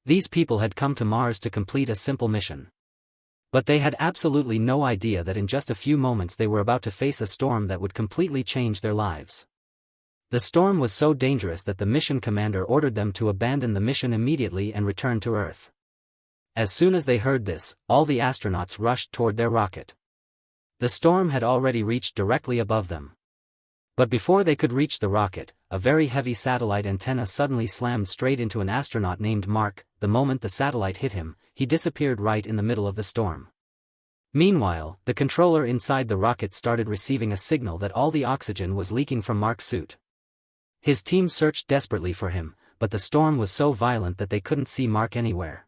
These people had come to Mars to complete a simple mission. But they had absolutely no idea that in just a few moments they were about to face a storm that would completely change their lives. The storm was so dangerous that the mission commander ordered them to abandon the mission immediately and return to Earth. As soon as they heard this, all the astronauts rushed toward their rocket. The storm had already reached directly above them. But before they could reach the rocket, a very heavy satellite antenna suddenly slammed straight into an astronaut named Mark. The moment the satellite hit him, he disappeared right in the middle of the storm. Meanwhile, the controller inside the rocket started receiving a signal that all the oxygen was leaking from Mark's suit. His team searched desperately for him, but the storm was so violent that they couldn't see Mark anywhere.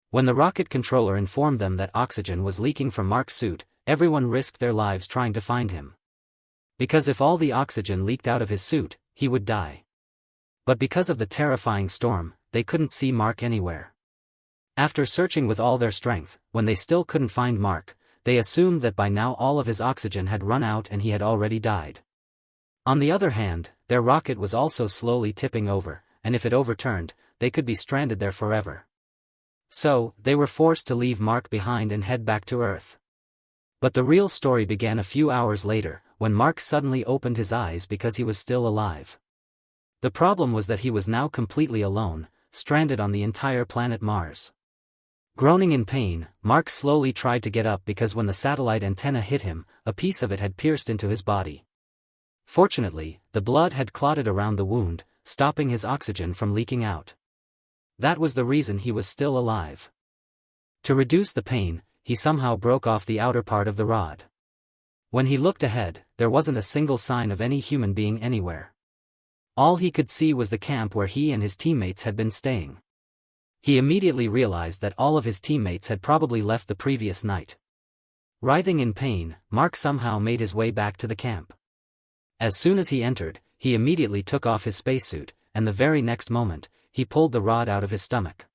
When the rocket controller informed them that oxygen was leaking from Mark's suit, everyone risked their lives trying to find him. Because if all the oxygen leaked out of his suit, he would die. But because of the terrifying storm, they couldn't see Mark anywhere. After searching with all their strength, when they still couldn't find Mark, they assumed that by now all of his oxygen had run out and he had already died. On the other hand, their rocket was also slowly tipping over, and if it overturned, they could be stranded there forever. So, they were forced to leave Mark behind and head back to Earth. But the real story began a few hours later, when Mark suddenly opened his eyes because he was still alive. The problem was that he was now completely alone, stranded on the entire planet Mars. Groaning in pain, Mark slowly tried to get up because when the satellite antenna hit him, a piece of it had pierced into his body. Fortunately, the blood had clotted around the wound, stopping his oxygen from leaking out. That was the reason he was still alive. To reduce the pain, he somehow broke off the outer part of the rod. When he looked ahead, there wasn't a single sign of any human being anywhere. All he could see was the camp where he and his teammates had been staying. He immediately realized that all of his teammates had probably left the previous night. Writhing in pain, Mark somehow made his way back to the camp. As soon as he entered, he immediately took off his spacesuit, and the very next moment, he pulled the rod out of his stomach.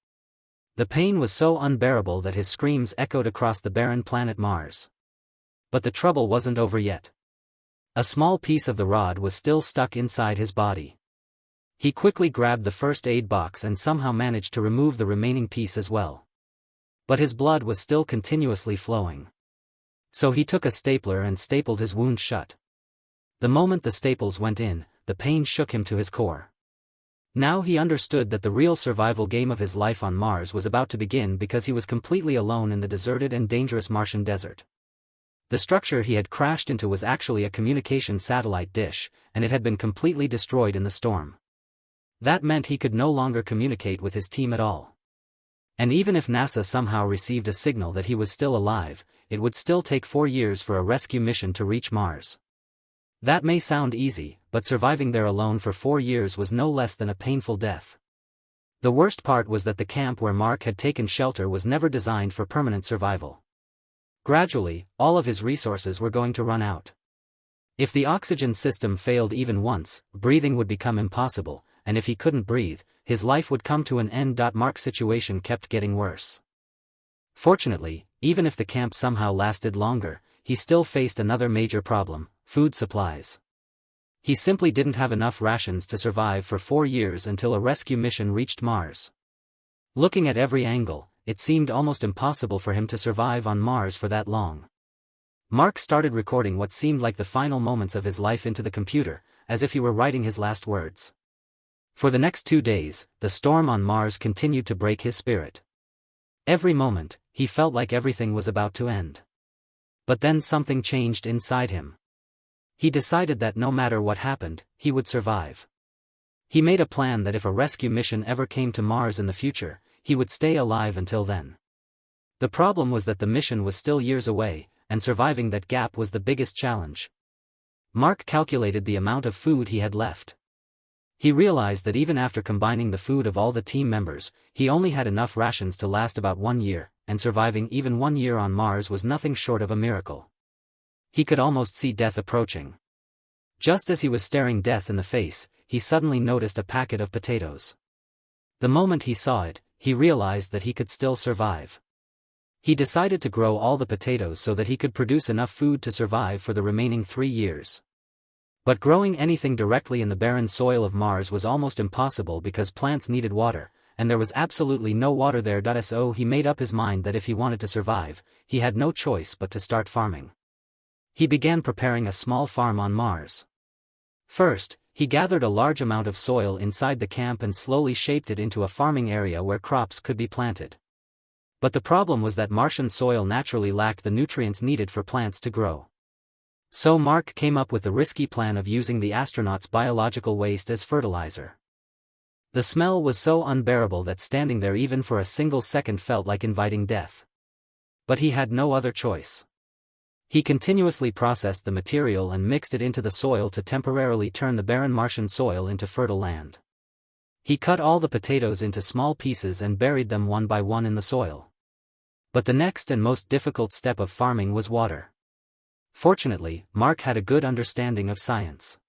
The pain was so unbearable that his screams echoed across the barren planet Mars. But the trouble wasn't over yet. A small piece of the rod was still stuck inside his body. He quickly grabbed the first aid box and somehow managed to remove the remaining piece as well. But his blood was still continuously flowing. So he took a stapler and stapled his wound shut. The moment the staples went in, the pain shook him to his core. Now he understood that the real survival game of his life on Mars was about to begin because he was completely alone in the deserted and dangerous Martian desert. The structure he had crashed into was actually a communication satellite dish, and it had been completely destroyed in the storm. That meant he could no longer communicate with his team at all. And even if NASA somehow received a signal that he was still alive, it would still take 4 years for a rescue mission to reach Mars. That may sound easy, but surviving there alone for 4 years was no less than a painful death. The worst part was that the camp where Mark had taken shelter was never designed for permanent survival. Gradually, all of his resources were going to run out. If the oxygen system failed even once, breathing would become impossible, and if he couldn't breathe, his life would come to an end. Mark's situation kept getting worse. Fortunately, even if the camp somehow lasted longer, he still faced another major problem: food supplies. He simply didn't have enough rations to survive for 4 years until a rescue mission reached Mars. Looking at every angle, it seemed almost impossible for him to survive on Mars for that long. Mark started recording what seemed like the final moments of his life into the computer, as if he were writing his last words. For the next 2 days, the storm on Mars continued to break his spirit. Every moment, he felt like everything was about to end. But then something changed inside him. He decided that no matter what happened, he would survive. He made a plan that if a rescue mission ever came to Mars in the future, he would stay alive until then. The problem was that the mission was still years away, and surviving that gap was the biggest challenge. Mark calculated the amount of food he had left. He realized that even after combining the food of all the team members, he only had enough rations to last about 1 year, and surviving even 1 year on Mars was nothing short of a miracle. He could almost see death approaching. Just as he was staring death in the face, he suddenly noticed a packet of potatoes. The moment he saw it, he realized that he could still survive. He decided to grow all the potatoes so that he could produce enough food to survive for the remaining 3 years. But growing anything directly in the barren soil of Mars was almost impossible because plants needed water, and there was absolutely no water there. So he made up his mind that if he wanted to survive, he had no choice but to start farming. He began preparing a small farm on Mars. First, he gathered a large amount of soil inside the camp and slowly shaped it into a farming area where crops could be planted. But the problem was that Martian soil naturally lacked the nutrients needed for plants to grow. So Mark came up with the risky plan of using the astronaut's biological waste as fertilizer. The smell was so unbearable that standing there even for a single second felt like inviting death. But he had no other choice. He continuously processed the material and mixed it into the soil to temporarily turn the barren Martian soil into fertile land. He cut all the potatoes into small pieces and buried them one by one in the soil. But the next and most difficult step of farming was water. Fortunately, Mark had a good understanding of science.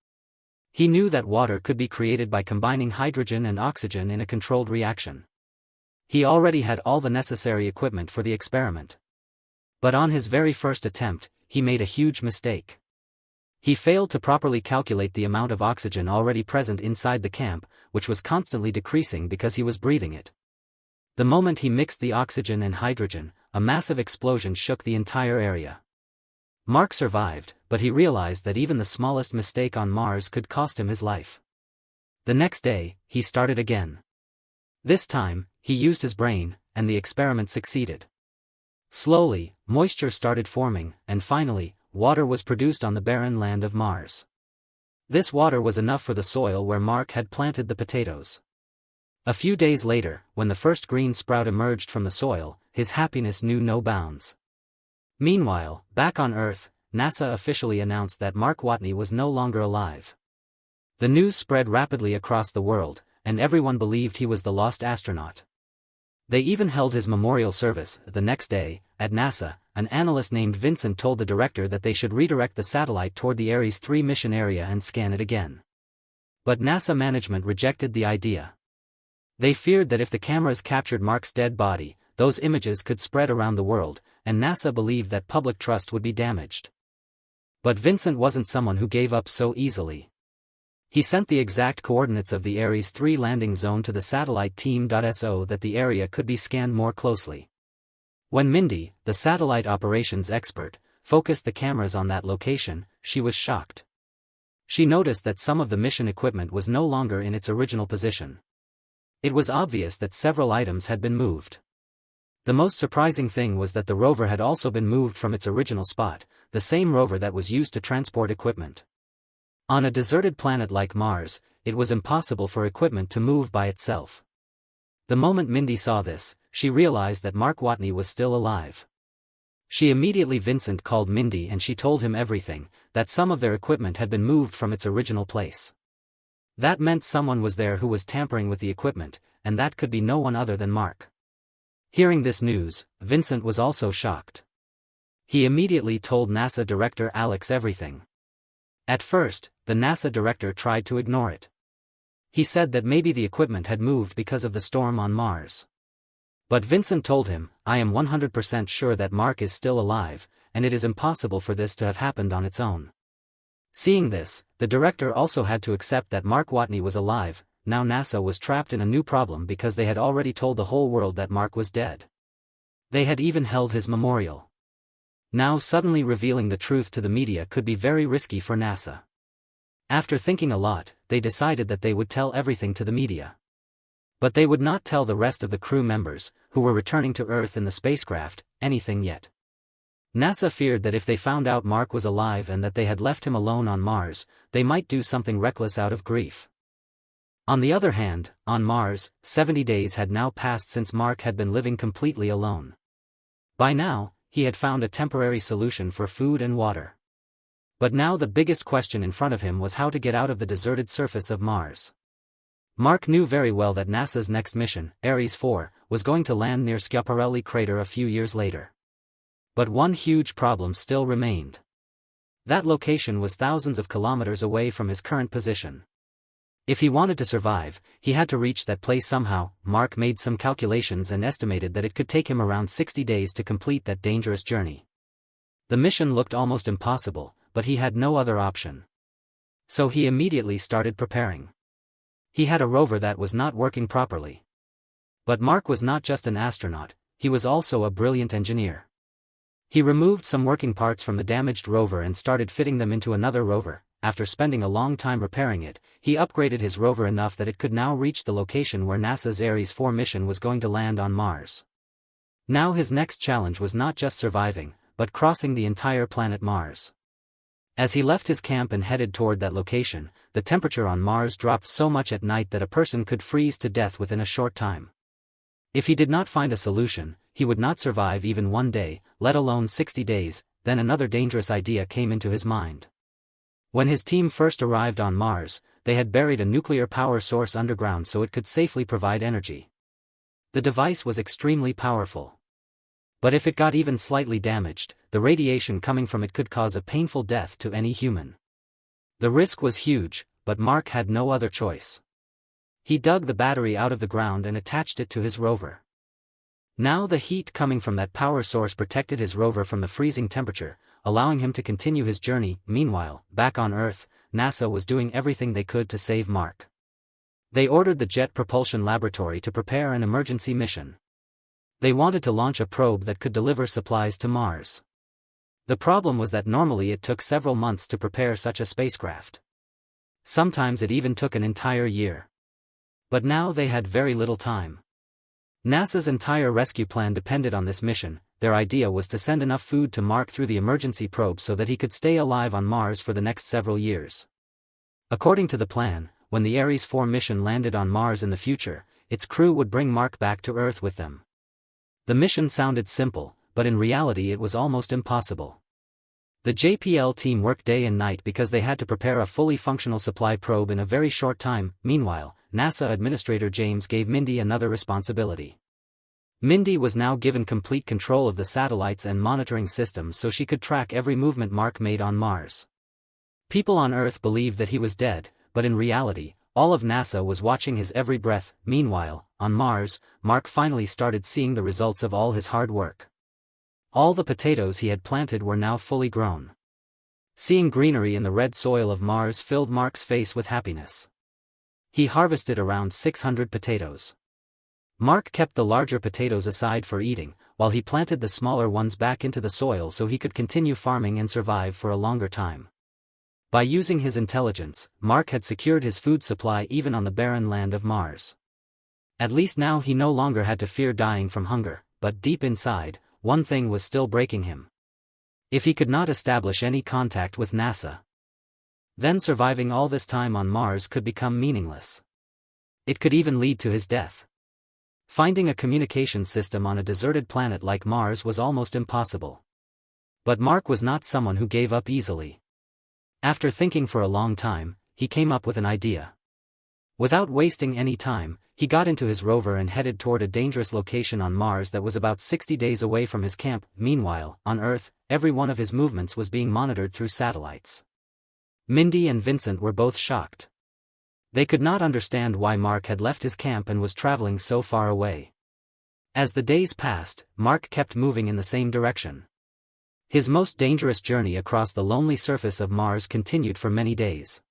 He knew that water could be created by combining hydrogen and oxygen in a controlled reaction. He already had all the necessary equipment for the experiment. But on his very first attempt, he made a huge mistake. He failed to properly calculate the amount of oxygen already present inside the camp, which was constantly decreasing because he was breathing it. The moment he mixed the oxygen and hydrogen, a massive explosion shook the entire area. Mark survived, but he realized that even the smallest mistake on Mars could cost him his life. The next day, he started again. This time, he used his brain, and the experiment succeeded. Slowly, moisture started forming, and finally, water was produced on the barren land of Mars. This water was enough for the soil where Mark had planted the potatoes. A few days later, when the first green sprout emerged from the soil, his happiness knew no bounds. Meanwhile, back on Earth, NASA officially announced that Mark Watney was no longer alive. The news spread rapidly across the world, and everyone believed he was the lost astronaut. They even held his memorial service. The next day, at NASA, an analyst named Vincent told the director that they should redirect the satellite toward the Ares 3 mission area and scan it again. But NASA management rejected the idea. They feared that if the cameras captured Mark's dead body, those images could spread around the world, and NASA believed that public trust would be damaged. But Vincent wasn't someone who gave up so easily. He sent the exact coordinates of the Ares 3 landing zone to the satellite team. So that the area could be scanned more closely. When Mindy, the satellite operations expert, focused the cameras on that location, she was shocked. She noticed that some of the mission equipment was no longer in its original position. It was obvious that several items had been moved. The most surprising thing was that the rover had also been moved from its original spot, the same rover that was used to transport equipment. On a deserted planet like Mars, it was impossible for equipment to move by itself. The moment Mindy saw this, she realized that Mark Watney was still alive. Vincent called Mindy and she told him everything, that some of their equipment had been moved from its original place. That meant someone was there who was tampering with the equipment, and that could be no one other than Mark. Hearing this news, Vincent was also shocked. He immediately told NASA Director Alex everything. At first, the NASA director tried to ignore it. He said that maybe the equipment had moved because of the storm on Mars. But Vincent told him, "I am 100% sure that Mark is still alive, and it is impossible for this to have happened on its own." Seeing this, the director also had to accept that Mark Watney was alive. Now NASA was trapped in a new problem because they had already told the whole world that Mark was dead. They had even held his memorial. Now suddenly revealing the truth to the media could be very risky for NASA. After thinking a lot, they decided that they would tell everything to the media. But they would not tell the rest of the crew members, who were returning to Earth in the spacecraft, anything yet. NASA feared that if they found out Mark was alive and that they had left him alone on Mars, they might do something reckless out of grief. On the other hand, on Mars, 70 days had now passed since Mark had been living completely alone. By now, he had found a temporary solution for food and water. But now the biggest question in front of him was how to get out of the deserted surface of Mars. Mark knew very well that NASA's next mission, Ares 4, was going to land near Schiaparelli crater a few years later. But one huge problem still remained. That location was thousands of kilometers away from his current position. If he wanted to survive, he had to reach that place somehow. Mark made some calculations and estimated that it could take him around 60 days to complete that dangerous journey. The mission looked almost impossible, but he had no other option. So he immediately started preparing. He had a rover that was not working properly. But Mark was not just an astronaut, he was also a brilliant engineer. He removed some working parts from the damaged rover and started fitting them into another rover. After spending a long time repairing it, he upgraded his rover enough that it could now reach the location where NASA's Ares 4 mission was going to land on Mars. Now his next challenge was not just surviving, but crossing the entire planet Mars. As he left his camp and headed toward that location, the temperature on Mars dropped so much at night that a person could freeze to death within a short time. If he did not find a solution, he would not survive even one day, let alone 60 days. Then another dangerous idea came into his mind. When his team first arrived on Mars, they had buried a nuclear power source underground so it could safely provide energy. The device was extremely powerful. But if it got even slightly damaged, the radiation coming from it could cause a painful death to any human. The risk was huge, but Mark had no other choice. He dug the battery out of the ground and attached it to his rover. Now the heat coming from that power source protected his rover from the freezing temperature, allowing him to continue his journey. Meanwhile, back on Earth, NASA was doing everything they could to save Mark. They ordered the Jet Propulsion Laboratory to prepare an emergency mission. They wanted to launch a probe that could deliver supplies to Mars. The problem was that normally it took several months to prepare such a spacecraft. Sometimes it even took an entire year. But now they had very little time. NASA's entire rescue plan depended on this mission. Their idea was to send enough food to Mark through the emergency probe so that he could stay alive on Mars for the next several years. According to the plan, when the Ares 4 mission landed on Mars in the future, its crew would bring Mark back to Earth with them. The mission sounded simple, but in reality it was almost impossible. The JPL team worked day and night because they had to prepare a fully functional supply probe in a very short time. Meanwhile, NASA Administrator James gave Mindy another responsibility. Mindy was now given complete control of the satellites and monitoring systems so she could track every movement Mark made on Mars. People on Earth believed that he was dead, but in reality, all of NASA was watching his every breath. Meanwhile, on Mars, Mark finally started seeing the results of all his hard work. All the potatoes he had planted were now fully grown. Seeing greenery in the red soil of Mars filled Mark's face with happiness. He harvested around 600 potatoes. Mark kept the larger potatoes aside for eating, while he planted the smaller ones back into the soil so he could continue farming and survive for a longer time. By using his intelligence, Mark had secured his food supply even on the barren land of Mars. At least now he no longer had to fear dying from hunger, but deep inside, one thing was still breaking him. If he could not establish any contact with NASA, then surviving all this time on Mars could become meaningless. It could even lead to his death. Finding a communication system on a deserted planet like Mars was almost impossible. But Mark was not someone who gave up easily. After thinking for a long time, he came up with an idea. Without wasting any time, he got into his rover and headed toward a dangerous location on Mars that was about 60 days away from his camp. Meanwhile, on Earth, every one of his movements was being monitored through satellites. Mindy and Vincent were both shocked. They could not understand why Mark had left his camp and was traveling so far away. As the days passed, Mark kept moving in the same direction. His most dangerous journey across the lonely surface of Mars continued for many days.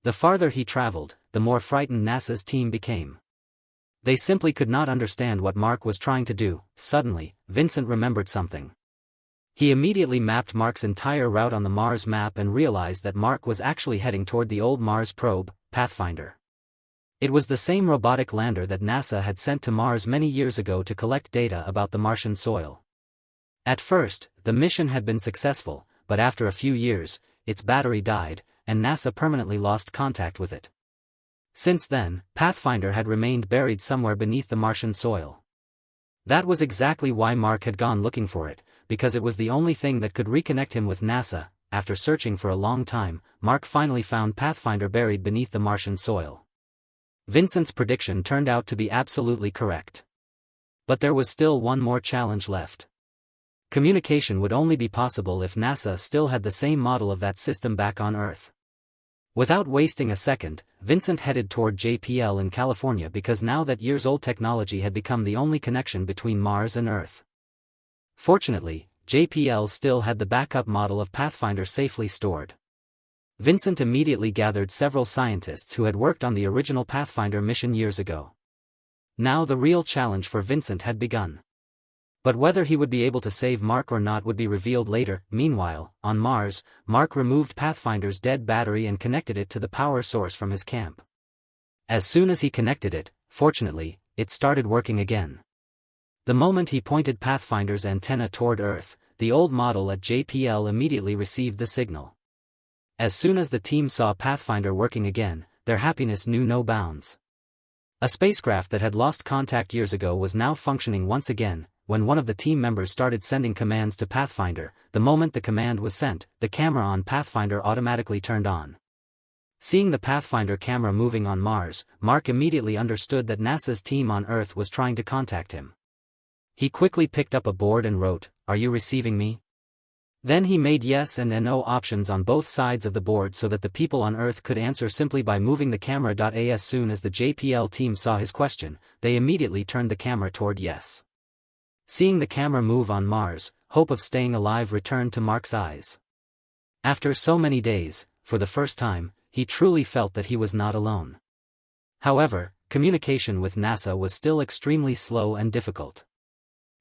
The farther he traveled, the more frightened NASA's team became. They simply could not understand what Mark was trying to do. Suddenly, Vincent remembered something. He immediately mapped Mark's entire route on the Mars map and realized that Mark was actually heading toward the old Mars probe, Pathfinder. It was the same robotic lander that NASA had sent to Mars many years ago to collect data about the Martian soil. At first, the mission had been successful, but after a few years, its battery died, and NASA permanently lost contact with it. Since then, Pathfinder had remained buried somewhere beneath the Martian soil. That was exactly why Mark had gone looking for it, because it was the only thing that could reconnect him with NASA. After searching for a long time, Mark finally found Pathfinder buried beneath the Martian soil. Vincent's prediction turned out to be absolutely correct. But there was still one more challenge left. Communication would only be possible if NASA still had the same model of that system back on Earth. Without wasting a second, Vincent headed toward JPL in California because now that years-old technology had become the only connection between Mars and Earth. Fortunately, JPL still had the backup model of Pathfinder safely stored. Vincent immediately gathered several scientists who had worked on the original Pathfinder mission years ago. Now the real challenge for Vincent had begun. But whether he would be able to save Mark or not would be revealed later. Meanwhile, on Mars, Mark removed Pathfinder's dead battery and connected it to the power source from his camp. As soon as he connected it, fortunately, it started working again. The moment he pointed Pathfinder's antenna toward Earth, the old model at JPL immediately received the signal. As soon as the team saw Pathfinder working again, their happiness knew no bounds. A spacecraft that had lost contact years ago was now functioning once again. When one of the team members started sending commands to Pathfinder, the moment the command was sent, the camera on Pathfinder automatically turned on. Seeing the Pathfinder camera moving on Mars, Mark immediately understood that NASA's team on Earth was trying to contact him. He quickly picked up a board and wrote, "Are you receiving me?" Then he made yes and no options on both sides of the board so that the people on Earth could answer simply by moving the camera. As soon as the JPL team saw his question, they immediately turned the camera toward yes. Seeing the camera move on Mars, hope of staying alive returned to Mark's eyes. After so many days, for the first time, he truly felt that he was not alone. However, communication with NASA was still extremely slow and difficult.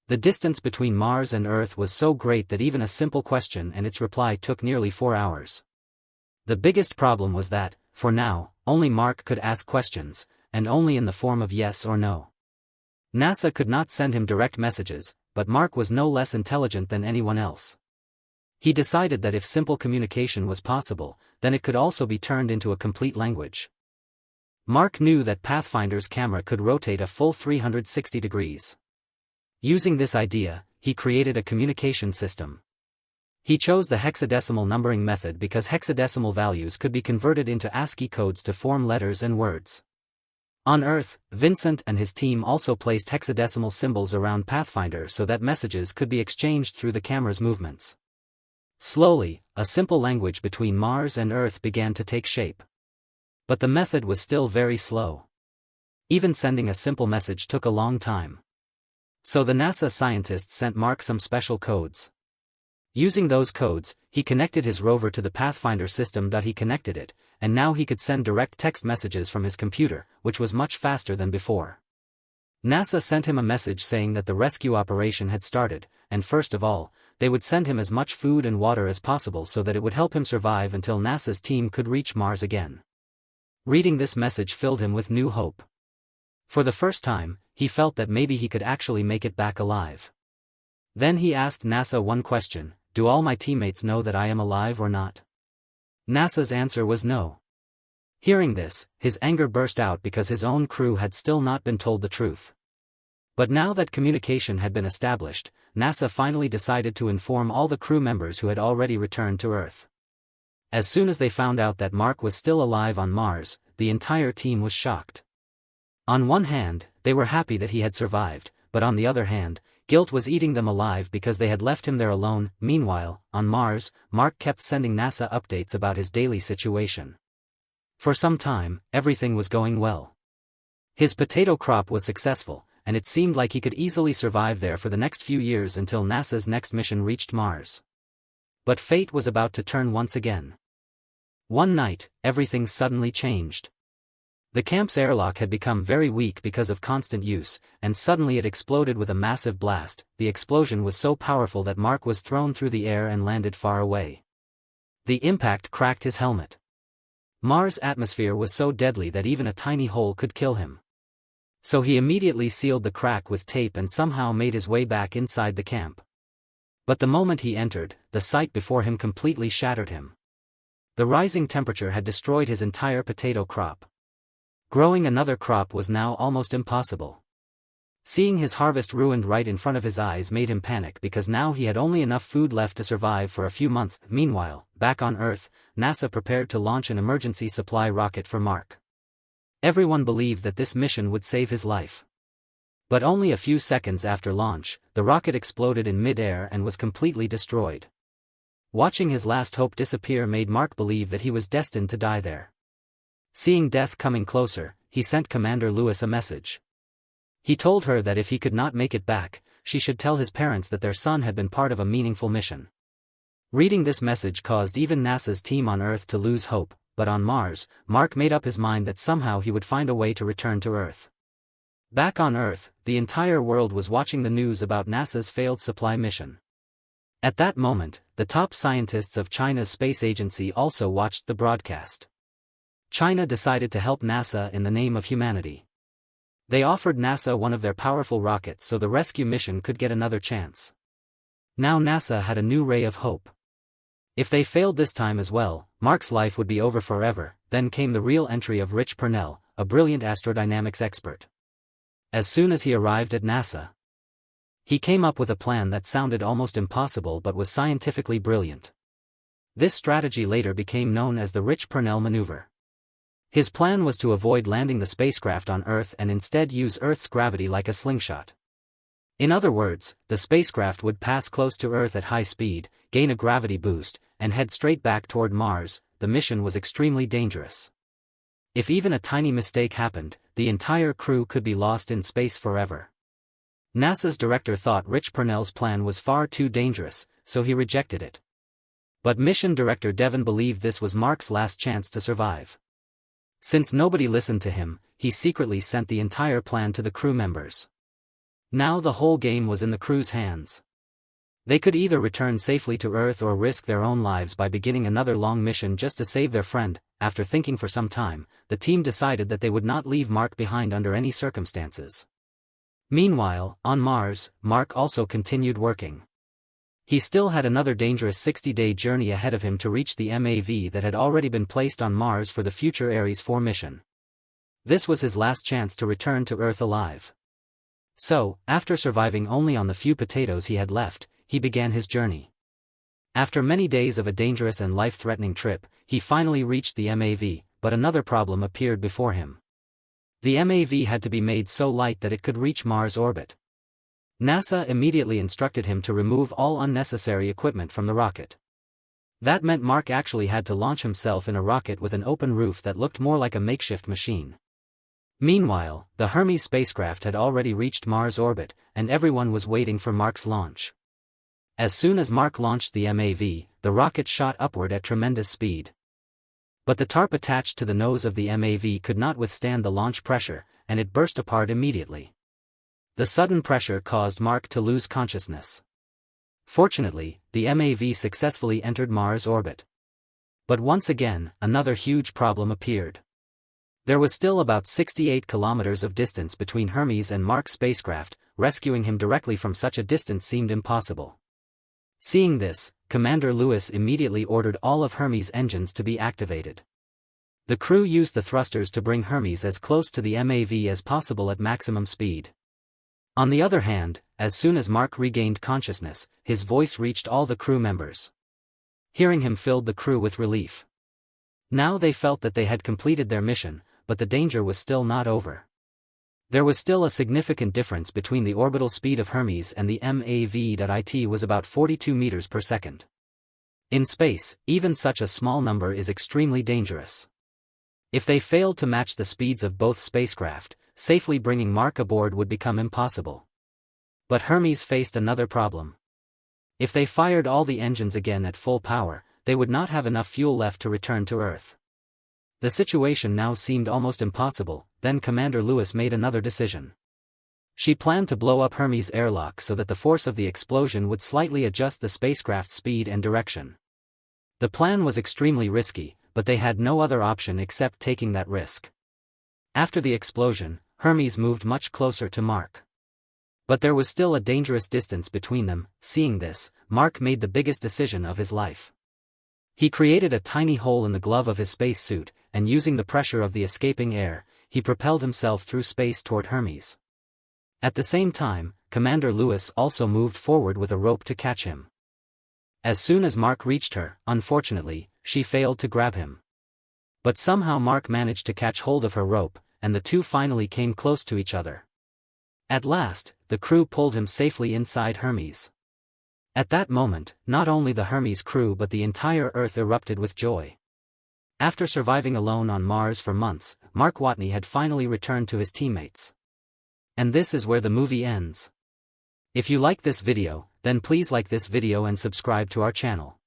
The distance between Mars and Earth was so great that even a simple question and its reply took nearly 4 hours. The biggest problem was that, for now, only Mark could ask questions, and only in the form of yes or no. NASA could not send him direct messages, but Mark was no less intelligent than anyone else. He decided that if simple communication was possible, then it could also be turned into a complete language. Mark knew that Pathfinder's camera could rotate a full 360 degrees. Using this idea, he created a communication system. He chose the hexadecimal numbering method because hexadecimal values could be converted into ASCII codes to form letters and words. On Earth, Vincent and his team also placed hexadecimal symbols around Pathfinder so that messages could be exchanged through the camera's movements. Slowly, a simple language between Mars and Earth began to take shape. But the method was still very slow. Even sending a simple message took a long time. So the NASA scientists sent Mark some special codes. Using those codes, he connected his rover to the Pathfinder system. He connected it, and now he could send direct text messages from his computer, which was much faster than before. NASA sent him a message saying that the rescue operation had started, and first of all, they would send him as much food and water as possible so that it would help him survive until NASA's team could reach Mars again. Reading this message filled him with new hope. For the first time, he felt that maybe he could actually make it back alive. Then he asked NASA one question: "Do all my teammates know that I am alive or not?" NASA's answer was no. Hearing this, his anger burst out because his own crew had still not been told the truth. But now that communication had been established, NASA finally decided to inform all the crew members who had already returned to Earth. As soon as they found out that Mark was still alive on Mars, the entire team was shocked. On one hand, they were happy that he had survived, but on the other hand, guilt was eating them alive because they had left him there alone. Meanwhile, on Mars, Mark kept sending NASA updates about his daily situation. For some time, everything was going well. His potato crop was successful, and it seemed like he could easily survive there for the next few years until NASA's next mission reached Mars. But fate was about to turn once again. One night, everything suddenly changed. The camp's airlock had become very weak because of constant use, and suddenly it exploded with a massive blast. The explosion was so powerful that Mark was thrown through the air and landed far away. The impact cracked his helmet. Mars' atmosphere was so deadly that even a tiny hole could kill him. So he immediately sealed the crack with tape and somehow made his way back inside the camp. But the moment he entered, the sight before him completely shattered him. The rising temperature had destroyed his entire potato crop. Growing another crop was now almost impossible. Seeing his harvest ruined right in front of his eyes made him panic because now he had only enough food left to survive for a few months. Meanwhile, back on Earth, NASA prepared to launch an emergency supply rocket for Mark. Everyone believed that this mission would save his life. But only a few seconds after launch, the rocket exploded in mid-air and was completely destroyed. Watching his last hope disappear made Mark believe that he was destined to die there. Seeing death coming closer, he sent Commander Lewis a message. He told her that if he could not make it back, she should tell his parents that their son had been part of a meaningful mission. Reading this message caused even NASA's team on Earth to lose hope, but on Mars, Mark made up his mind that somehow he would find a way to return to Earth. Back on Earth, the entire world was watching the news about NASA's failed supply mission. At that moment, the top scientists of China's space agency also watched the broadcast. China decided to help NASA in the name of humanity. They offered NASA one of their powerful rockets so the rescue mission could get another chance. Now NASA had a new ray of hope. If they failed this time as well, Mark's life would be over forever. Then came the real entry of Rich Purnell, a brilliant astrodynamics expert. As soon as he arrived at NASA, he came up with a plan that sounded almost impossible but was scientifically brilliant. This strategy later became known as the Rich Purnell maneuver. His plan was to avoid landing the spacecraft on Earth and instead use Earth's gravity like a slingshot. In other words, the spacecraft would pass close to Earth at high speed, gain a gravity boost, and head straight back toward Mars. The mission was extremely dangerous. If even a tiny mistake happened, the entire crew could be lost in space forever. NASA's director thought Rich Purnell's plan was far too dangerous, so he rejected it. But mission director Devon believed this was Mark's last chance to survive. Since nobody listened to him, he secretly sent the entire plan to the crew members. Now the whole game was in the crew's hands. They could either return safely to Earth or risk their own lives by beginning another long mission just to save their friend. After thinking for some time, the team decided that they would not leave Mark behind under any circumstances. Meanwhile, on Mars, Mark also continued working. He still had another dangerous 60-day journey ahead of him to reach the MAV that had already been placed on Mars for the future Ares 4 mission. This was his last chance to return to Earth alive. So, after surviving only on the few potatoes he had left, he began his journey. After many days of a dangerous and life-threatening trip, he finally reached the MAV, but another problem appeared before him. The MAV had to be made so light that it could reach Mars orbit. NASA immediately instructed him to remove all unnecessary equipment from the rocket. That meant Mark actually had to launch himself in a rocket with an open roof that looked more like a makeshift machine. Meanwhile, the Hermes spacecraft had already reached Mars orbit, and everyone was waiting for Mark's launch. As soon as Mark launched the MAV, the rocket shot upward at tremendous speed. But the tarp attached to the nose of the MAV could not withstand the launch pressure, and it burst apart immediately. The sudden pressure caused Mark to lose consciousness. Fortunately, the MAV successfully entered Mars orbit. But once again, another huge problem appeared. There was still about 68 kilometers of distance between Hermes and Mark's spacecraft. Rescuing him directly from such a distance seemed impossible. Seeing this, Commander Lewis immediately ordered all of Hermes' engines to be activated. The crew used the thrusters to bring Hermes as close to the MAV as possible at maximum speed. On the other hand, as soon as Mark regained consciousness, his voice reached all the crew members. Hearing him filled the crew with relief. Now they felt that they had completed their mission, but the danger was still not over. There was still a significant difference between the orbital speed of Hermes and the MAV. It was about 42 meters per second. In space, even such a small number is extremely dangerous. If they failed to match the speeds of both spacecraft, safely bringing Mark aboard would become impossible. But Hermes faced another problem. If they fired all the engines again at full power, they would not have enough fuel left to return to Earth. The situation now seemed almost impossible. Then Commander Lewis made another decision. She planned to blow up Hermes' airlock so that the force of the explosion would slightly adjust the spacecraft's speed and direction. The plan was extremely risky, but they had no other option except taking that risk. After the explosion, Hermes moved much closer to Mark. But there was still a dangerous distance between them. Seeing this, Mark made the biggest decision of his life. He created a tiny hole in the glove of his space suit, and using the pressure of the escaping air, he propelled himself through space toward Hermes. At the same time, Commander Lewis also moved forward with a rope to catch him. As soon as Mark reached her, unfortunately, she failed to grab him. But somehow Mark managed to catch hold of her rope, and the two finally came close to each other. At last, the crew pulled him safely inside Hermes. At that moment, not only the Hermes crew but the entire Earth erupted with joy. After surviving alone on Mars for months, Mark Watney had finally returned to his teammates. And this is where the movie ends. If you like this video, then please like this video and subscribe to our channel.